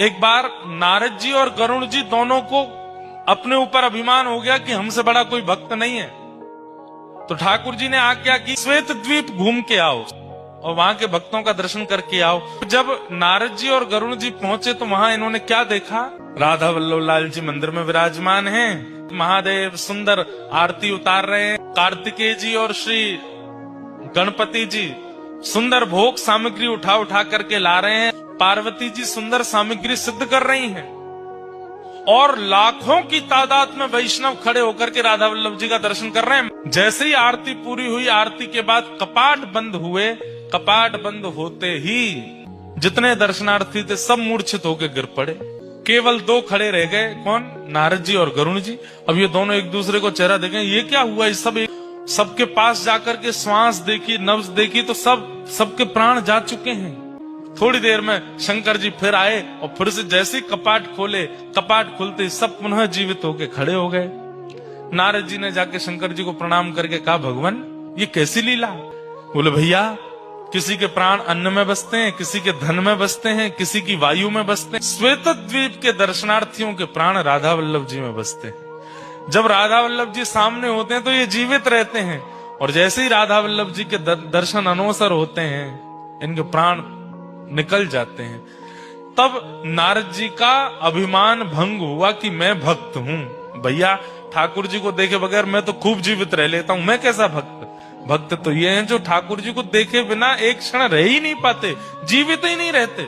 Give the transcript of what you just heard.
एक बार नारद जी और गरुण जी दोनों को अपने ऊपर अभिमान हो गया कि हमसे बड़ा कोई भक्त नहीं है। तो ठाकुर जी ने आज्ञा की श्वेत द्वीप घूम के आओ और वहां के भक्तों का दर्शन करके आओ। जब नारद जी और गरुण जी पहुंचे तो वहां इन्होंने क्या देखा? राधा वल्लभ लाल जी मंदिर में विराजमान हैं, महादेव सुंदर आरती उतार रहे हैं, कार्तिकेय जी और श्री गणपति जी सुंदर भोग सामग्री उठा उठा करके ला रहे हैं, पार्वती जी सुंदर सामग्री सिद्ध कर रही हैं और लाखों की तादाद में वैष्णव खड़े होकर के राधा वल्लभ जी का दर्शन कर रहे हैं। जैसे ही आरती पूरी हुई, आरती के बाद कपाट बंद हुए, कपाट बंद होते ही जितने दर्शनार्थी थे सब मूर्छित होकर गिर पड़े। केवल दो खड़े रह गए, कौन? नारद जी और गरुण जी। अब ये दोनों एक दूसरे को चेहरा देखें, ये क्या हुआ? ये सब सबके पास जाकर के श्वास देखी, नब्ज देखी तो सबके प्राण जा चुके हैं। थोड़ी देर में शंकर जी फिर आए और फिर से जैसे ही कपाट खोले, कपाट खुलते सब पुनः जीवित होके खड़े हो गए। नारद जी ने जाके शंकर जी को प्रणाम करके कहा, भगवान ये कैसी लीला? बोले भैया, किसी के प्राण अन्न में बसते हैं, किसी के धन में बसते हैं, किसी की वायु में बसते हैं। श्वेत द्वीप के दर्शनार्थियों के प्राण राधा वल्लभ जी में बसते हैं। जब राधा वल्लभ जी सामने होते हैं तो ये जीवित रहते हैं, और जैसे ही राधा वल्लभ जी के दर्शन अनवसर होते हैं, इनके प्राण निकल जाते हैं। तब नारद जी का अभिमान भंग हुआ कि मैं भक्त हूं। भैया, ठाकुर जी को देखे बगैर मैं तो खूब जीवित रह लेता हूं, मैं कैसा भक्त? भक्त तो ये हैं जो ठाकुर जी को देखे बिना एक क्षण रह ही नहीं पाते, जीवित ही नहीं रहते।